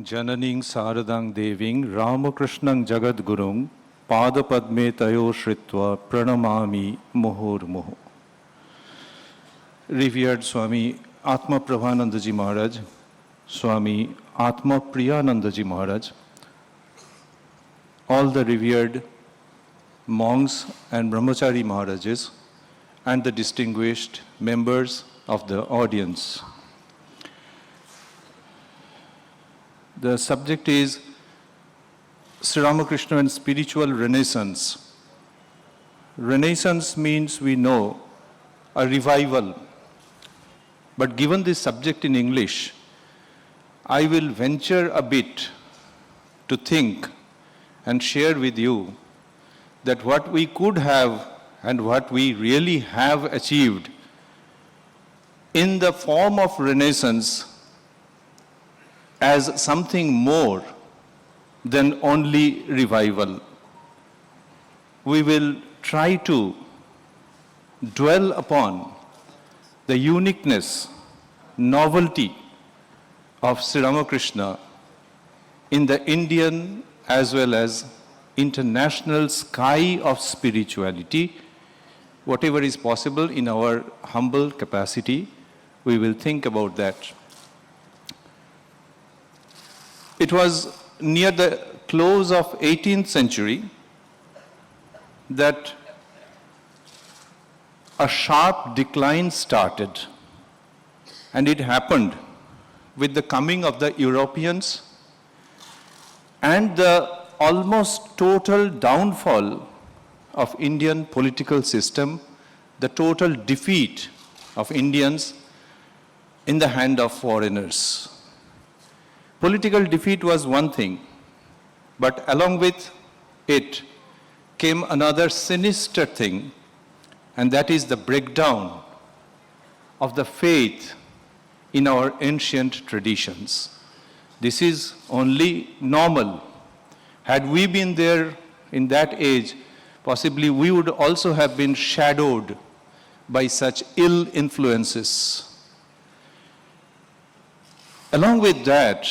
Jananing Saradang Deving Ramakrishnan Jagadgurung Padapadme Tayo Shritva Pranamami Muhur Muhu. Revered Swami Atma Prabhanandaji Maharaj, Swami Atma Priyanandaji Maharaj, all the revered monks and brahmachari Maharajas, and the distinguished members of the audience. The subject is Sri Ramakrishna and Spiritual Renaissance. Renaissance means, we know, a revival. But given this subject in English, I will venture a bit to think and share with you that what we could have and what we really have achieved in the form of Renaissance as something more than only revival. We will try to dwell upon the uniqueness, novelty of Sri Ramakrishna in the Indian as well as international sky of spirituality. Whatever is possible in our humble capacity, we will think about that. It was near the close of 18th century that a sharp decline started, and it happened with the coming of the Europeans and the almost total downfall of Indian political system, the total defeat of Indians in the hand of foreigners. Political defeat was one thing, but along with it came another sinister thing, and that is the breakdown of the faith in our ancient traditions. This is only normal. Had we been there in that age, possibly we would also have been shadowed by such ill influences. Along with that,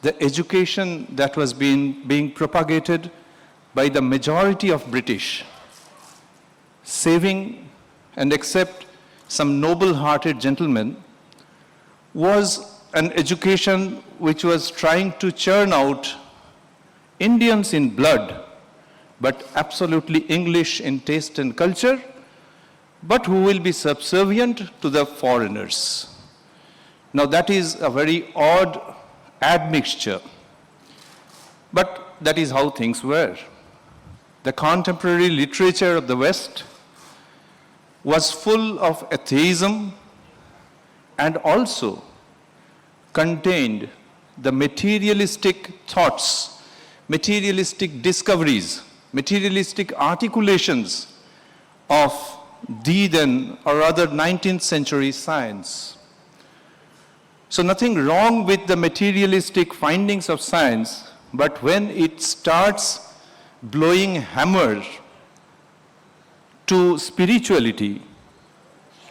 the education that was being propagated by the majority of British, saving and except some noble-hearted gentlemen, was an education which was trying to churn out Indians in blood, but absolutely English in taste and culture, but who will be subservient to the foreigners. Now that is a very odd admixture, but that is how things were. The contemporary literature of the West was full of atheism and also contained the materialistic thoughts, materialistic discoveries, materialistic articulations of the then, or rather 19th century science. So nothing wrong with the materialistic findings of science, but when it starts blowing hammer to spirituality,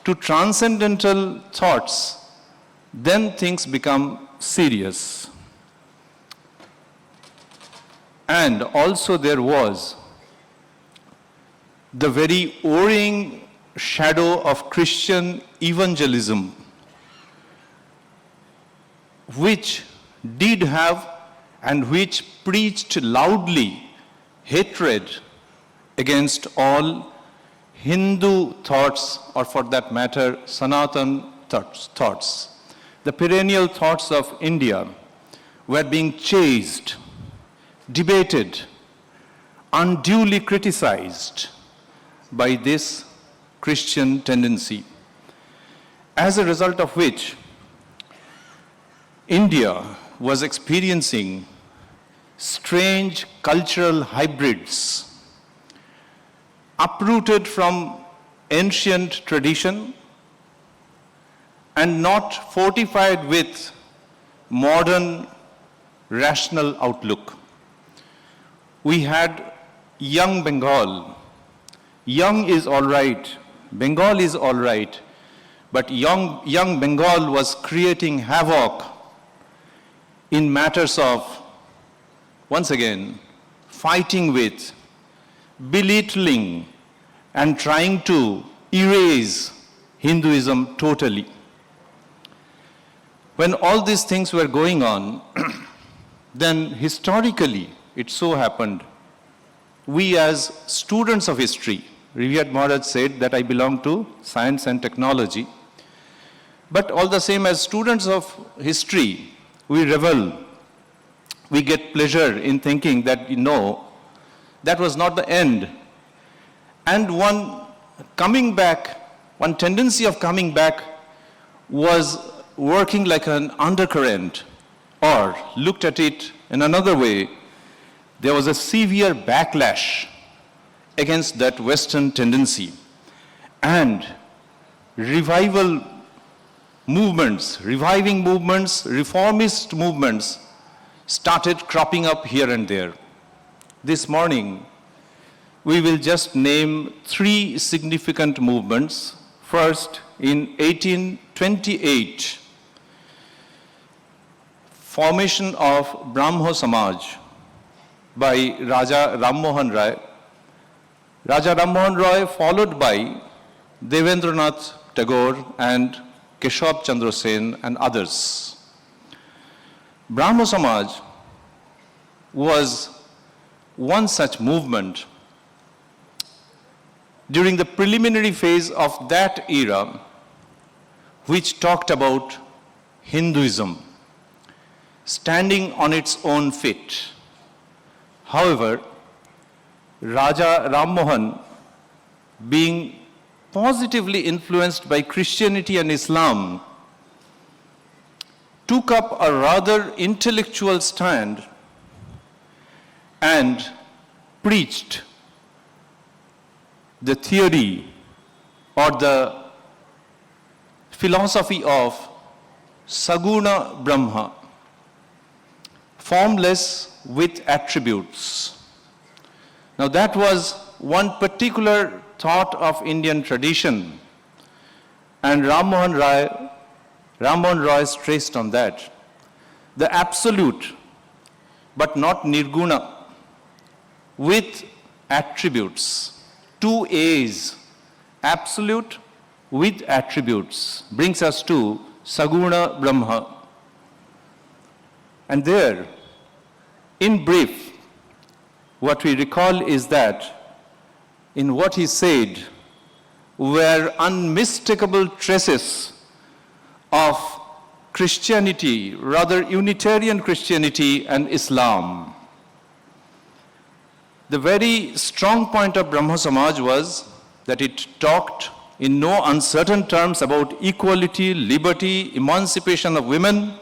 to transcendental thoughts, then things become serious. And also there was the very oaring shadow of Christian evangelism, which did have and which preached loudly hatred against all Hindu thoughts, or for that matter, Sanatan thoughts. The perennial thoughts of India were being chased, debated, unduly criticized by this Christian tendency. As a result of which, India was experiencing strange cultural hybrids, uprooted from ancient tradition and not fortified with modern rational outlook. We had young Bengal. Young is all right, Bengal is all right, but young Bengal was creating havoc in matters of, once again, fighting with, belittling, and trying to erase Hinduism totally. When all these things were going on, then historically, it so happened, we as students of history, Revered Maharaj said that I belong to science and technology, but all the same as students of history, we revel, we get pleasure in thinking that, that was not the end. And one tendency of coming back was working like an undercurrent, or looked at it in another way, there was a severe backlash against that Western tendency. And reviving movements, reformist movements started cropping up here and there. This morning, we will just name 3 significant movements. First, in 1828, formation of Brahmo Samaj by Raja Ram Mohan Roy. Raja Ram Mohan Roy followed by Devendranath Tagore and Keshab Chandra Sen and others. Brahmo Samaj was one such movement during the preliminary phase of that era, which talked about Hinduism standing on its own feet. However, Raja Ram Mohan, being positively influenced by Christianity and Islam, took up a rather intellectual stand and preached the theory or the philosophy of Saguna Brahma, formless with attributes. Now that was one particular thought of Indian tradition, and Ram Mohan Roy stressed on that. The absolute, but not nirguna, with attributes. 2 A's, absolute with attributes, brings us to Saguna Brahma. And there, in brief, what we recall is that in what he said were unmistakable traces of Christianity, rather Unitarian Christianity and Islam. The very strong point of Brahmo Samaj was that it talked in no uncertain terms about equality, liberty, emancipation of women,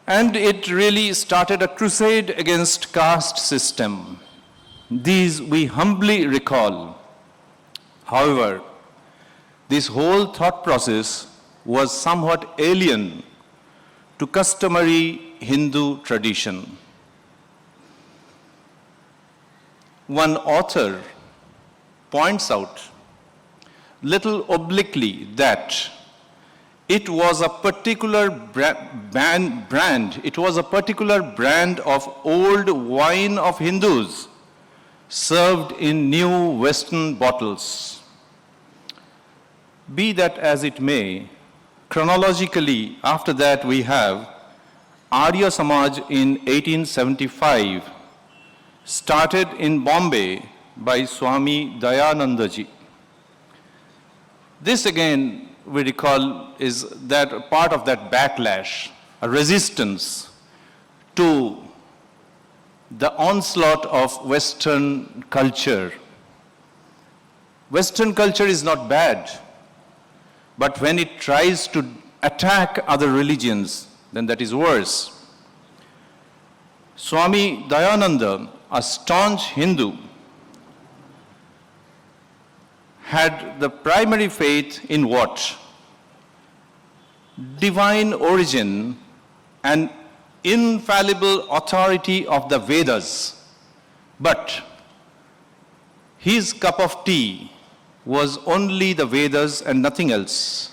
and it really started a crusade against caste system. These we humbly recall. However, this whole thought process was somewhat alien to customary Hindu tradition. One author points out, little obliquely, that it was a particular brand, it was a particular brand of old wine of Hindus served in new Western bottles. Be that as it may, chronologically, after that we have Arya Samaj in 1875, started in Bombay by Swami Dayanandaji. This again, we recall, is that part of that backlash, a resistance to the onslaught of Western culture. Western culture is not bad, but when it tries to attack other religions, then that is worse. Swami Dayananda, a staunch Hindu, had the primary faith in what? Divine origin and infallible authority of the Vedas. But his cup of tea was only the Vedas and nothing else.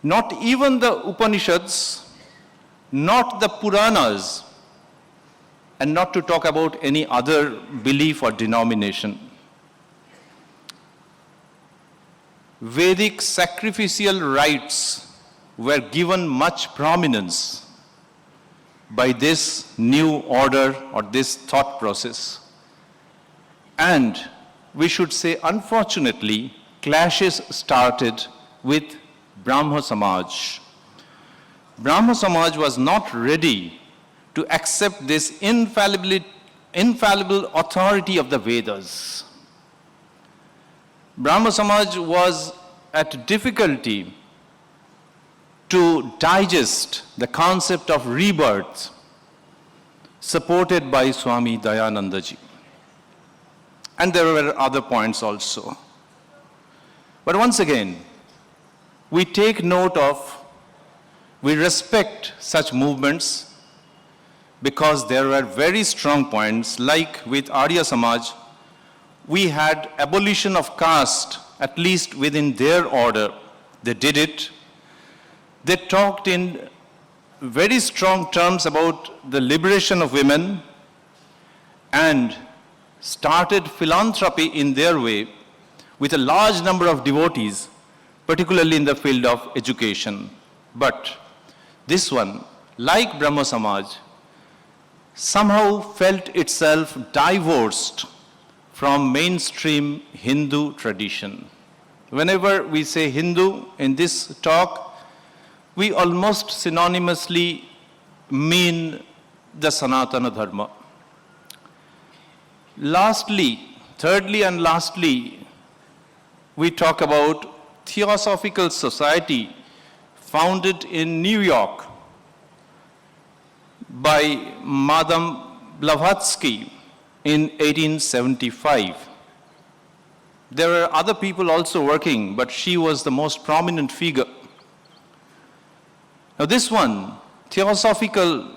Not even the Upanishads not the Puranas, and not to talk about any other belief or denomination. Vedic sacrificial rites were given much prominence by this new order or this thought process. And we should say, unfortunately, clashes started with Brahma Samaj. Brahma Samaj was not ready to accept this infallible authority of the Vedas. Brahma Samaj was at difficulty to digest the concept of rebirth supported by Swami Dayanandaji. And there were other points also. But once again, we take note of, we respect such movements because there were very strong points, like with Arya Samaj, we had abolition of caste, at least within their order. They did it. They talked in very strong terms about the liberation of women and started philanthropy in their way with a large number of devotees, particularly in the field of education. But this one, like Brahma Samaj, somehow felt itself divorced from mainstream Hindu tradition. Whenever we say Hindu in this talk, we almost synonymously mean the Sanatana Dharma. Thirdly and lastly, we talk about Theosophical Society founded in New York by Madame Blavatsky in 1875. There were other people also working, but she was the most prominent figure. Now this one, Theosophical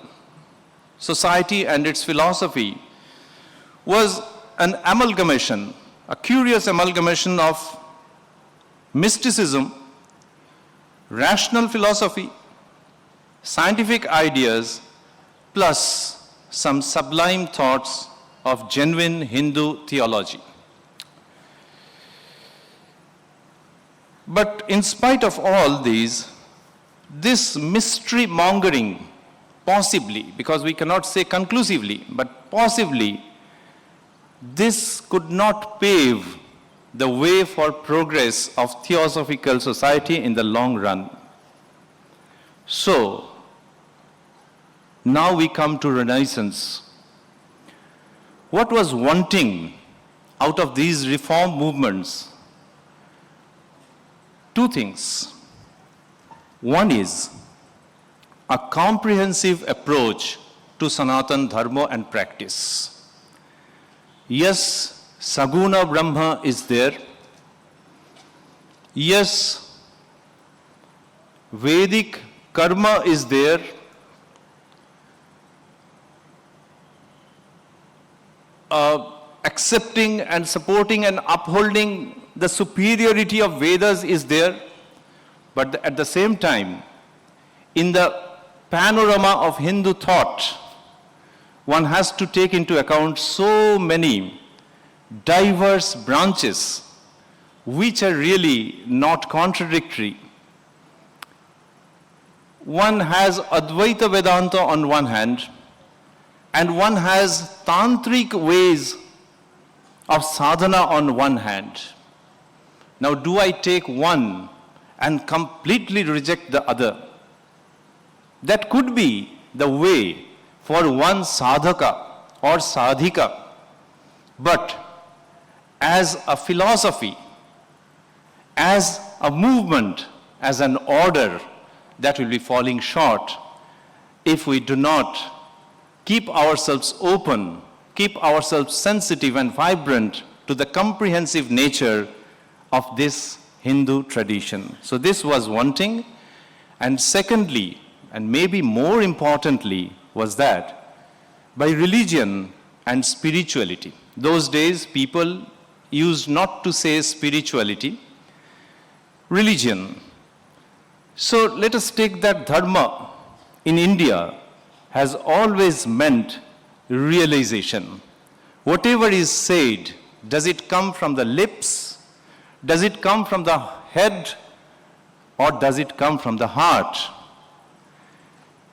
Society and its philosophy, was an amalgamation, a curious amalgamation of mysticism, rational philosophy, scientific ideas, plus some sublime thoughts of genuine Hindu theology. But in spite of all these, this mystery mongering, possibly, because we cannot say conclusively, but possibly, this could not pave the way for progress of Theosophical Society in the long run. So, now we come to Renaissance. What was wanting out of these reform movements? Two things. One is a comprehensive approach to Sanatan Dharma and practice. Yes, Saguna Brahma is there. Yes, Vedic karma is there. Accepting and supporting and upholding the superiority of Vedas is there. But at the same time, in the panorama of Hindu thought, one has to take into account so many diverse branches which are really not contradictory. One has Advaita Vedanta on one hand, and one has tantric ways of sadhana on one hand. Now, do I take one and completely reject the other? That could be the way for one sadhaka or sadhika. But as a philosophy, as a movement, as an order, that will be falling short if we do not keep ourselves open, keep ourselves sensitive and vibrant to the comprehensive nature of this Hindu tradition. So this was one thing. And secondly, and maybe more importantly, was that by religion and spirituality. Those days, people used not to say spirituality, religion. So let us take that dharma in India has always meant realization. Whatever is said, does it come from the lips? Does it come from the head? Or does it come from the heart?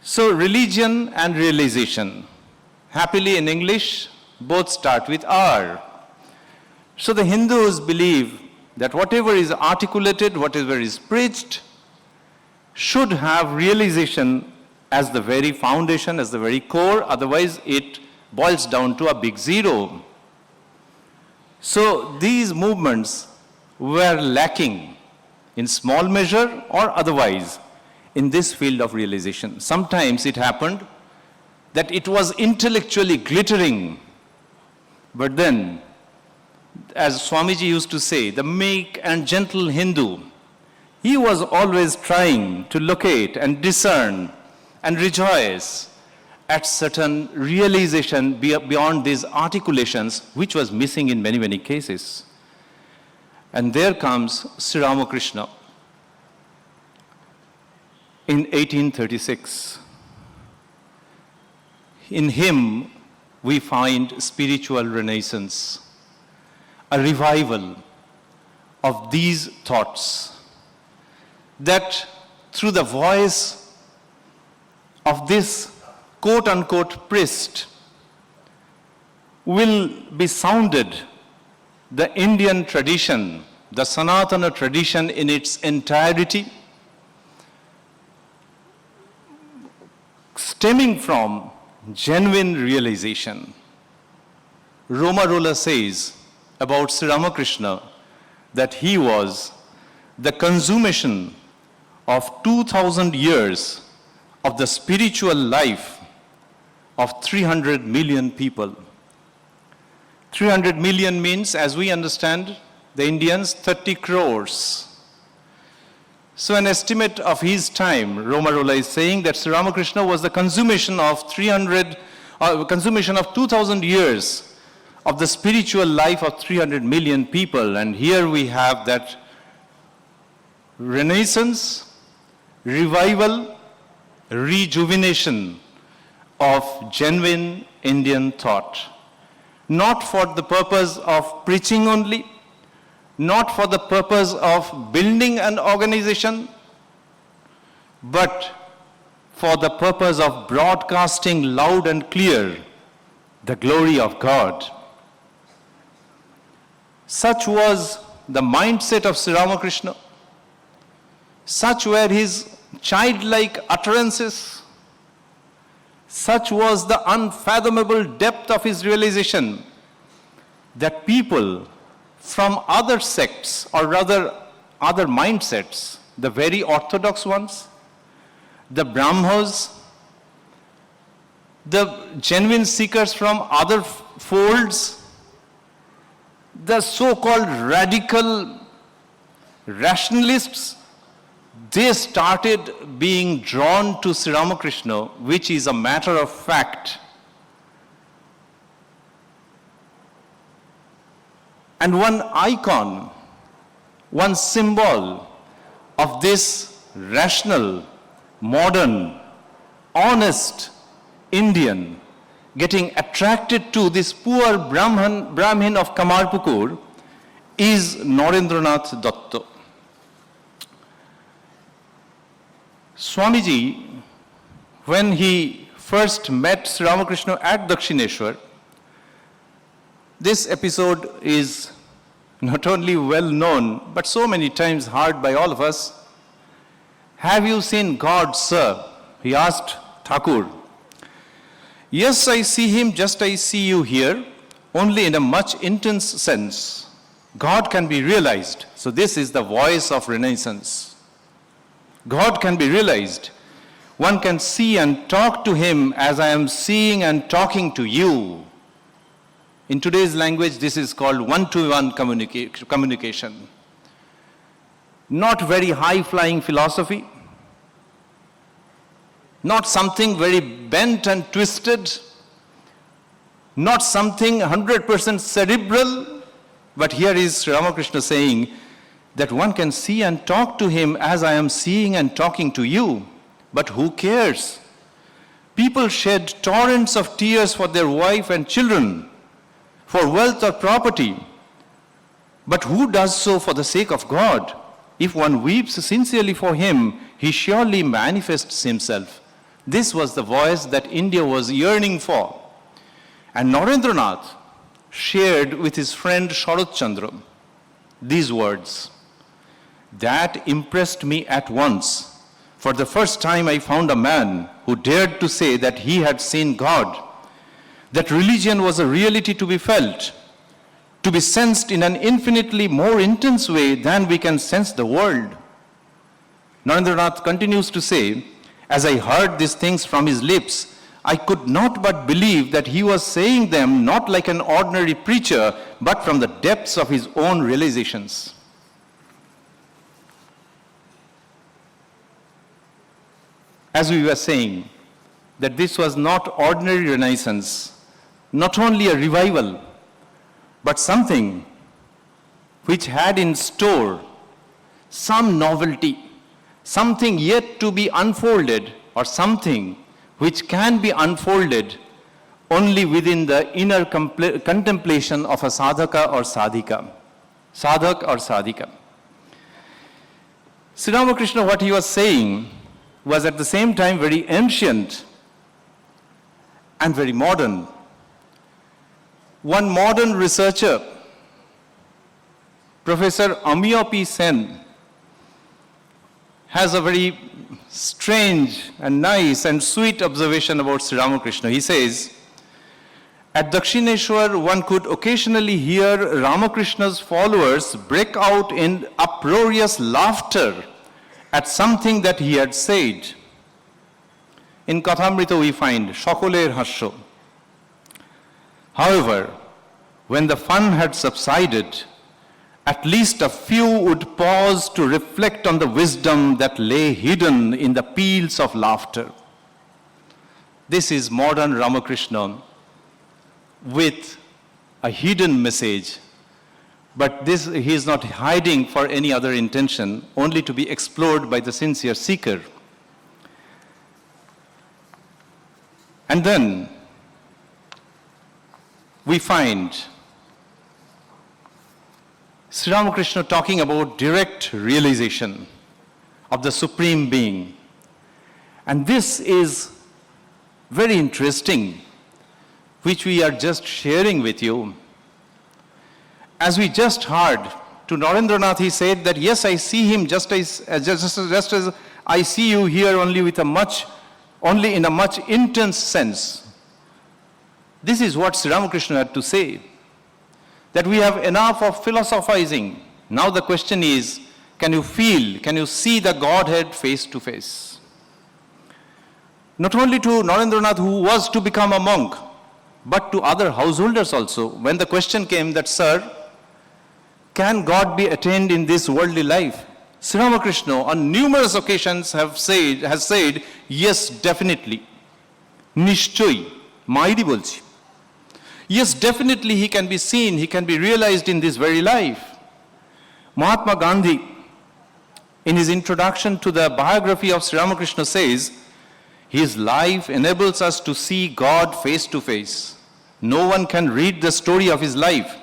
So religion and realization, happily in English, both start with R. So the Hindus believe that whatever is articulated, whatever is preached, should have realization as the very foundation, as the very core, otherwise it boils down to a big zero. So these movements were lacking in small measure or otherwise in this field of realization. Sometimes it happened that it was intellectually glittering, but then, as Swamiji used to say, the meek and gentle Hindu, he was always trying to locate and discern and rejoice at certain realization beyond these articulations, which was missing in many, many cases. And there comes Sri Ramakrishna in 1836. In him, we find spiritual renaissance, a revival of these thoughts, that through the voice of this quote-unquote priest will be sounded the Indian tradition, the Sanatana tradition in its entirety, stemming from genuine realization. Roma Rolla says about Sri Ramakrishna that he was the consummation of 2,000 years of the spiritual life of 300 million people. 300 million means, as we understand, the Indians, 30 crores. So an estimate of his time, Roma Rolla is saying that Sri Ramakrishna was the consummation of 2,000 years of the spiritual life of 300 million people. And here we have that renaissance, revival, rejuvenation of genuine Indian thought. Not for the purpose of preaching only, not for the purpose of building an organization, but for the purpose of broadcasting loud and clear the glory of God. Such was the mindset of Sri Ramakrishna. Such were his childlike utterances. Such was the unfathomable depth of his realization that people from other sects, or rather other mindsets, the very orthodox ones, the Brahmos, the genuine seekers from other folds, the so-called radical rationalists, they started being drawn to Sri Ramakrishna, which is a matter of fact. And one icon, one symbol of this rational, modern, honest Indian getting attracted to this poor Brahmin of Kamarpukur is Narendranath Datta. Swamiji, when he first met Sri Ramakrishna at Dakshineshwar, this episode is not only well known, but so many times heard by all of us. Have you seen God, sir? He asked Thakur. Yes, I see him, just I see you here, only in a much intense sense. God can be realized. So this is the voice of Renaissance. God can be realized. One can see and talk to him as I am seeing and talking to you. In today's language, this is called one-to-one communication. Not very high-flying philosophy, not something very bent and twisted, not something 100% cerebral, but here is Sri Ramakrishna saying that one can see and talk to him as I am seeing and talking to you. But who cares People shed torrents of tears for their wife and children, for wealth or property. But who does so for the sake of God? If one weeps sincerely for him, he surely manifests himself. This was the voice that India was yearning for. And Narendranath shared with his friend Sharat Chandra these words. That impressed me at once. For the first time I found a man who dared to say that he had seen God, that religion was a reality to be felt, to be sensed in an infinitely more intense way than we can sense the world. Narendranath continues to say, as I heard these things from his lips, I could not but believe that he was saying them not like an ordinary preacher, but from the depths of his own realizations. As we were saying, that this was not ordinary Renaissance, not only a revival, but something which had in store some novelty, something yet to be unfolded, or something which can be unfolded only within the inner contemplation of a sadhaka or sadhika. Sadhak or sadhika. Sri Ramakrishna, what he was saying was at the same time very ancient and very modern. One modern researcher, Professor Amiya P. Sen, has a very strange and nice and sweet observation about Sri Ramakrishna. He says, at Dakshineshwar, one could occasionally hear Ramakrishna's followers break out in uproarious laughter at something that he had said. In Kathamrita we find Shokoler Hasho. However, when the fun had subsided, at least a few would pause to reflect on the wisdom that lay hidden in the peals of laughter. This is modern Ramakrishna with a hidden message, but this he is not hiding for any other intention, only to be explored by the sincere seeker. And then we find Sri Ramakrishna talking about direct realization of the Supreme Being. And this is very interesting, which we are just sharing with you. As we just heard, to Narendranath he said that, yes, I see him just as I see you here, only in a much intense sense. This is what Sri Ramakrishna had to say, that we have enough of philosophizing. Now the question is, can you feel, can you see the Godhead face to face? Not only to Narendranath, who was to become a monk, but to other householders also. When the question came that, sir, can God be attained in this worldly life? Sri Ramakrishna on numerous occasions has said, yes, definitely. Nishchoy, maidi bolchi. Yes, definitely he can be seen, he can be realized in this very life. Mahatma Gandhi, in his introduction to the biography of Sri Ramakrishna, says, his life enables us to see God face to face. No one can read the story of his life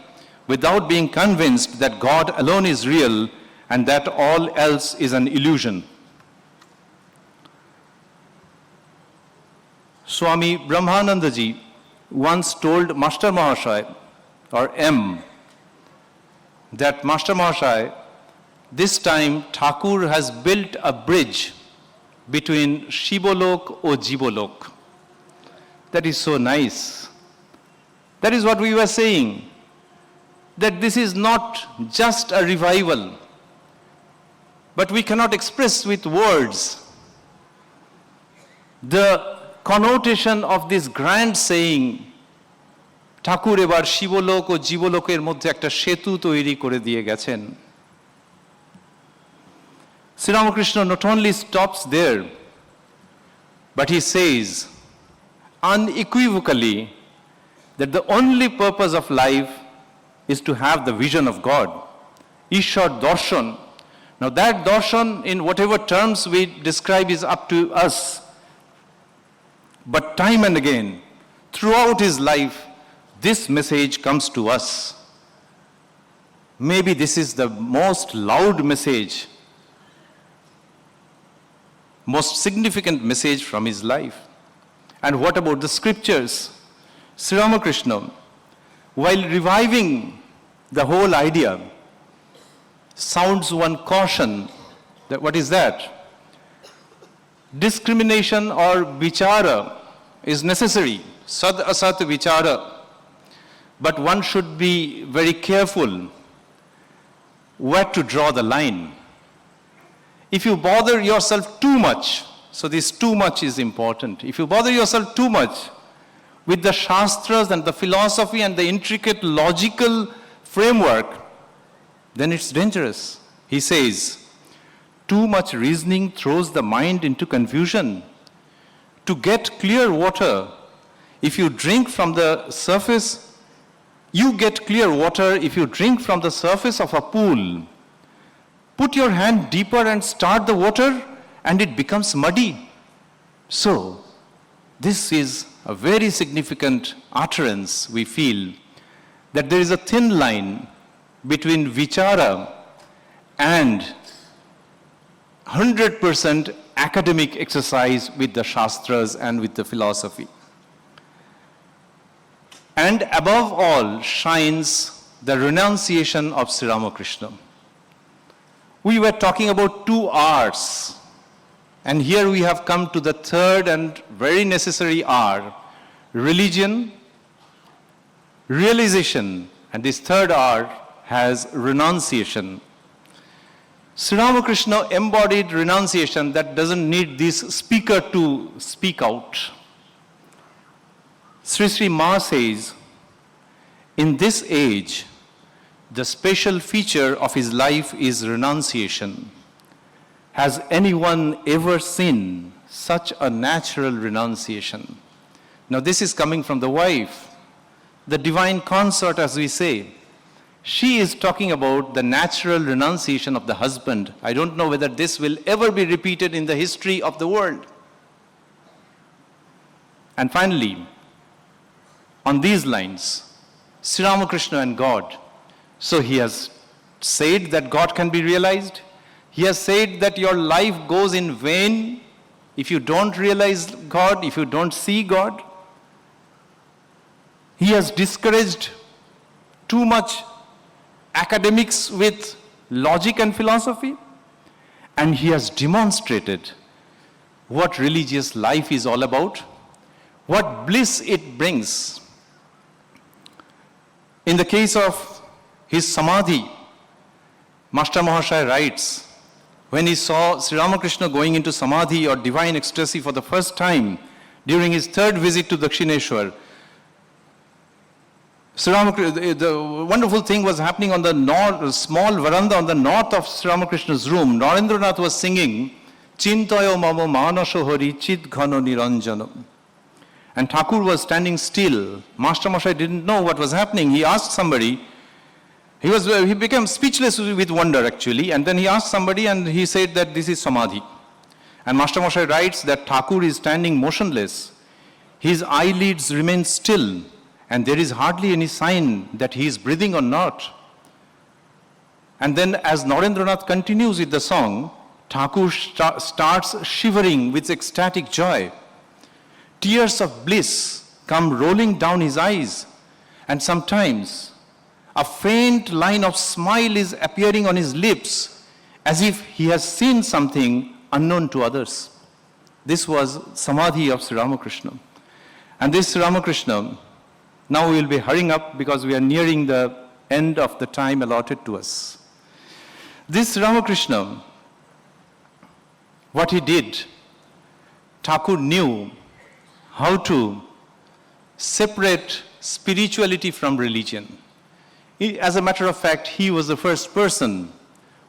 without being convinced that God alone is real and that all else is an illusion. Swami Brahmanandaji once told Master Mahashaya, or M, that Master Mahashaya, this time Thakur has built a bridge between Shibolok or Jibolok. That is so nice. That is what we were saying, that this is not just a revival, but we cannot express with words the connotation of this grand saying, ঠাকুর এবার শিবলোক ও জীবলোকের মধ্যে একটা সেতু তৈরি করে দিয়ে গেছেন। Sri Ramakrishna not only stops there, but he says unequivocally that the only purpose of life is to have the vision of God, Ishwar Darshan. Now that darshan, in whatever terms we describe, is up to us. But time and again, throughout his life, this message comes to us. Maybe this is the most loud message, most significant message from his life. And what about the scriptures? Sri Ramakrishna, while reviving the whole idea, sounds one caution. That what is that? Discrimination or vichara is necessary, sad asat vichara. But one should be very careful where to draw the line. If you bother yourself too much, so this too much is important. If you bother yourself too much with the shastras and the philosophy and the intricate logical framework, then it's dangerous. He says, too much reasoning throws the mind into confusion. To get clear water, if you drink from the surface, you get clear water if you drink from the surface of a pool. Put your hand deeper and start the water, and it becomes muddy. So, this is a very significant utterance, we feel, that there is a thin line between vichara and 100% academic exercise with the shastras and with the philosophy. And above all shines the renunciation of Sri Ramakrishna. We were talking about 2 R's, and here we have come to the third and very necessary R, religion, realization, and this third R has renunciation. Sri Ramakrishna embodied renunciation that doesn't need this speaker to speak out. Sri Sri Ma says, in this age, the special feature of his life is renunciation. Has anyone ever seen such a natural renunciation? Now this is coming from the wife, the divine consort, as we say. She is talking about the natural renunciation of the husband. I don't know whether this will ever be repeated in the history of the world. And finally, on these lines, Sri Ramakrishna and God. So he has said that God can be realized. He has said that your life goes in vain if you don't realize God, if you don't see God. He has discouraged too much academics with logic and philosophy, and he has demonstrated what religious life is all about, what bliss it brings. In the case of his samadhi, Master Mahashaya writes, when he saw Sri Ramakrishna going into samadhi or divine ecstasy for the first time during his 3rd visit to Dakshineshwar, the wonderful thing was happening on the small veranda on the north of Sri Ramakrishna's room. Narendranath was singing, Chintayo mamo manasho hari chid ghano niranjanam. And Thakur was standing still. Master Mahashaya didn't know what was happening. He asked somebody. He became speechless with wonder, actually. And then he asked somebody, and he said that this is samadhi. And Master Mahashaya writes that Thakur is standing motionless. His eyelids remain still, and there is hardly any sign that he is breathing or not. And then as Narendranath continues with the song, Thakur starts shivering with ecstatic joy. Tears of bliss come rolling down his eyes, and sometimes a faint line of smile is appearing on his lips, as if he has seen something unknown to others. This was samadhi of Sri Ramakrishna. And this Sri Ramakrishna, now we will be hurrying up because we are nearing the end of the time allotted to us. This Sri Ramakrishna, what he did, Thakur knew how to separate spirituality from religion. As a matter of fact, he was the first person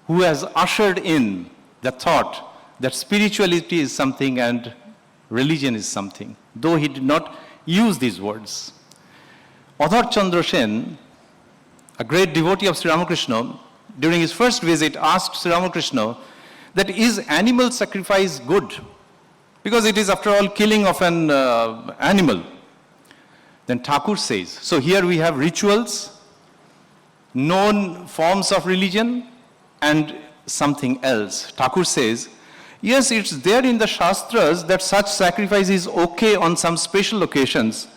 who has ushered in the thought that spirituality is something and religion is something, though he did not use these words. Adhar Chandra Sen, a great devotee of Sri Ramakrishna, during his first visit asked Sri Ramakrishna that is animal sacrifice good? because it is after all killing of an animal. Then Thakur says, so here we have rituals, known forms of religion, and something else. Thakur says, yes, it's there in the Shastras that such sacrifice is okay on some special occasions.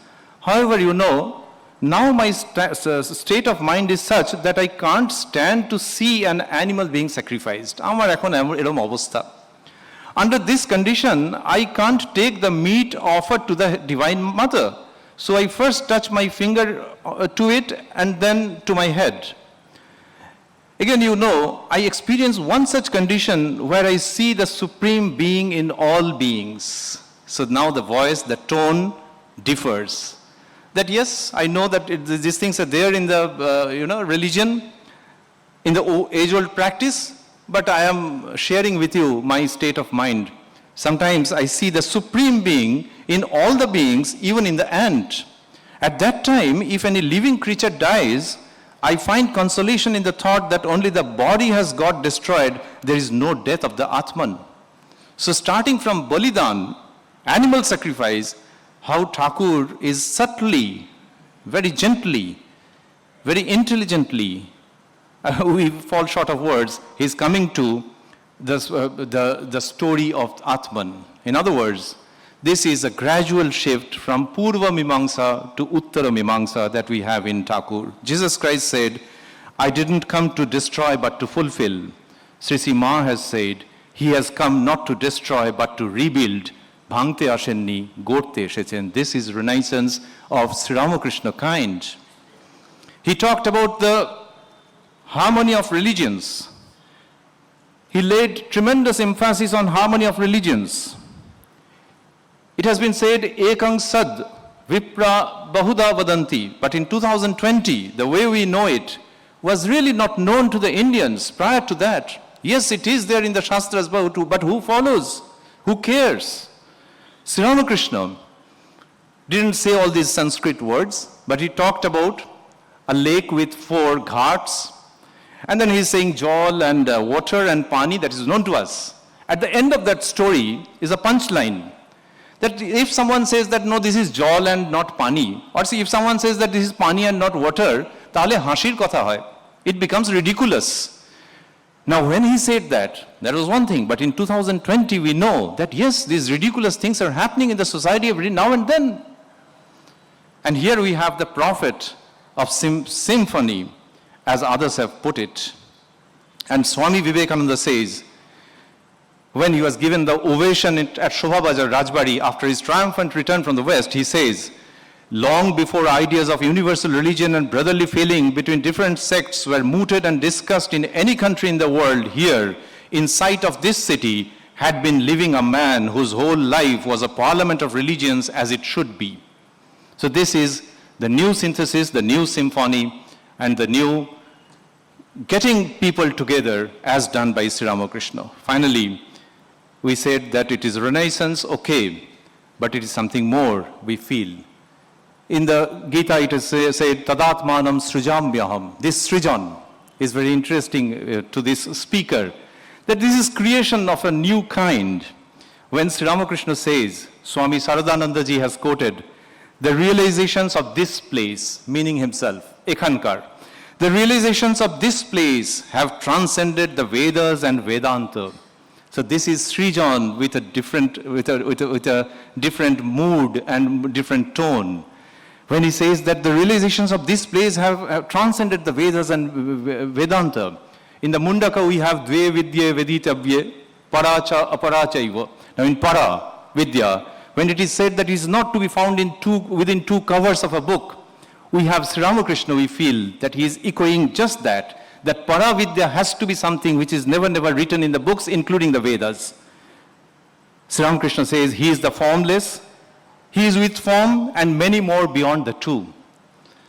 However, you know, now my state of mind is such that I can't stand to see an animal being sacrificed. Amar ekhon erom obostha. Under this condition, I can't take the meat offered to the Divine Mother. So I first touch my finger to it and then to my head. Again, you know, I experience one such condition where I see the Supreme Being in all beings. So now the voice, the tone differs. That yes, I know that these things are there in the religion, in the age-old practice, but I am sharing with you my state of mind. Sometimes I see the Supreme Being in all the beings, even in the ant. At that time, if any living creature dies, I find consolation in the thought that only the body has got destroyed, there is no death of the Atman. So starting from Balidan, animal sacrifice, how Thakur is subtly, very gently, very intelligently, we fall short of words, he's coming to the story of Atman. In other words, this is a gradual shift from Purva Mimamsa to Uttara Mimamsa that we have in Thakur. Jesus Christ said, I didn't come to destroy but to fulfill. Sri Ma has said, he has come not to destroy but to rebuild. Bhangte ashenni, gorte eshechen. This is Renaissance of Sri Ramakrishna kind. He talked about the harmony of religions. He laid tremendous emphasis on harmony of religions. It has been said, ekang sad, vipra bahuda vadanti. But in 2020, the way we know it was really not known to the Indians prior to that. Yes, it is there in the Shastras, but who follows? Who cares? Sri Ramakrishna didn't say all these Sanskrit words, but he talked about a lake with 4 ghats, and then he's saying jal and water and pani that is known to us. At the end of that story is a punchline. That if someone says that no, this is jal and not pani, or see if someone says that this is pani and not water, tahole hashir kotha hoy. It becomes ridiculous. Now when he said that was one thing, but in 2020 we know that yes, these ridiculous things are happening in the society every now and then. And here we have the prophet of symphony, as others have put it. And Swami Vivekananda says, when he was given the ovation at Shobha Bazar Rajbari after his triumphant return from the West, he says, long before ideas of universal religion and brotherly feeling between different sects were mooted and discussed in any country in the world, here, in sight of this city, had been living a man whose whole life was a parliament of religions as it should be. So this is the new synthesis, the new symphony, and the new getting people together as done by Sri Ramakrishna. Finally, we said that it is Renaissance, okay, but it is something more we feel. In the Gita, it is said, Tadatmanam Srijamyaham. This Srijan is very interesting to this speaker, that this is creation of a new kind. When Sri Ramakrishna says, Swami Saradananda ji has quoted, the realizations of this place, meaning himself, Ekhankar, the realizations of this place have transcended the Vedas and Vedanta. So this is Srijan with a different mood and different tone. When he says that the realizations of this place have transcended the Vedas and Vedanta. In the Mundaka we have Dve Vidya Veditavye, Paracha Aparachaiva. Now in Para, Vidya, when it is said that it is not to be found within 2 covers of a book, we have Sri Ramakrishna, we feel that he is echoing just that Para Vidya has to be something which is never written in the books, including the Vedas. Sri Ramakrishna says he is the formless, he is with form and many more beyond the 2.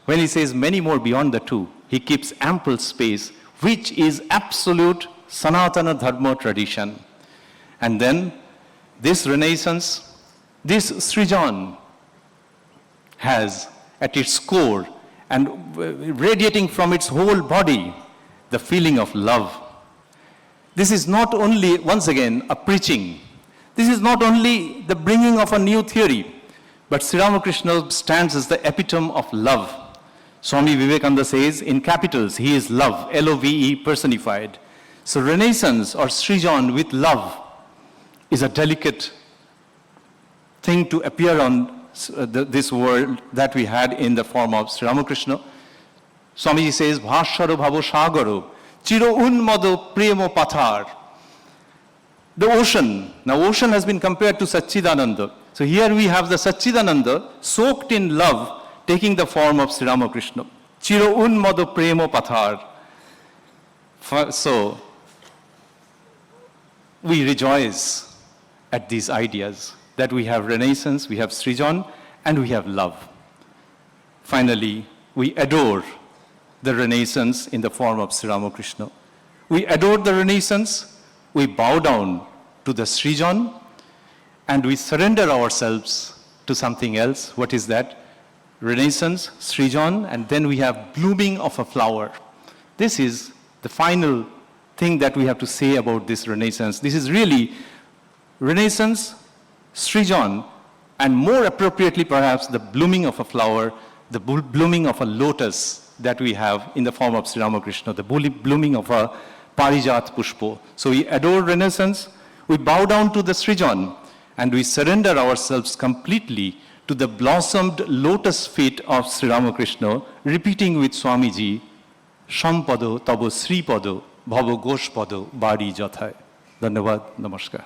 When he says many more beyond the 2, he keeps ample space, which is absolute Sanatana Dharma tradition. And then this Renaissance, this Srijan has at its core and radiating from its whole body the feeling of love. This is not only, once again, a preaching. This is not only the bringing of a new theory, but Sri Ramakrishna stands as the epitome of love. Swami Vivekananda says, in capitals, he is love, L-O-V-E personified. So Renaissance or Srijan with love is a delicate thing to appear on this world that we had in the form of Sri Ramakrishna. Swamiji says, Bhasharo bhavo sagaro, chiro unmado premo pathar. The ocean. Now ocean has been compared to Satchidananda. So here we have the Satchidananda soaked in love, taking the form of Sri Ramakrishna. Chiro unmado premo pathar. So we rejoice at these ideas that we have Renaissance, we have Srijan, and we have love. Finally, we adore the Renaissance in the form of Sri Ramakrishna. We adore the Renaissance, we bow down to the Srijan, and we surrender ourselves to something else. What is that? Renaissance, Srijan, and then we have blooming of a flower. This is the final thing that we have to say about this Renaissance. This is really Renaissance, Srijan, and more appropriately perhaps the blooming of a flower, the blooming of a lotus that we have in the form of Sri Ramakrishna, the blooming of a Parijat Pushpo. So we adore Renaissance, we bow down to the Srijan, and we surrender ourselves completely to the blossomed lotus feet of Sri Ramakrishna, repeating with Swamiji, Shampado tabo Sri Pado, Bhavo Gosh Pado, Bari Jathai. Dhanyavad, Namaskar.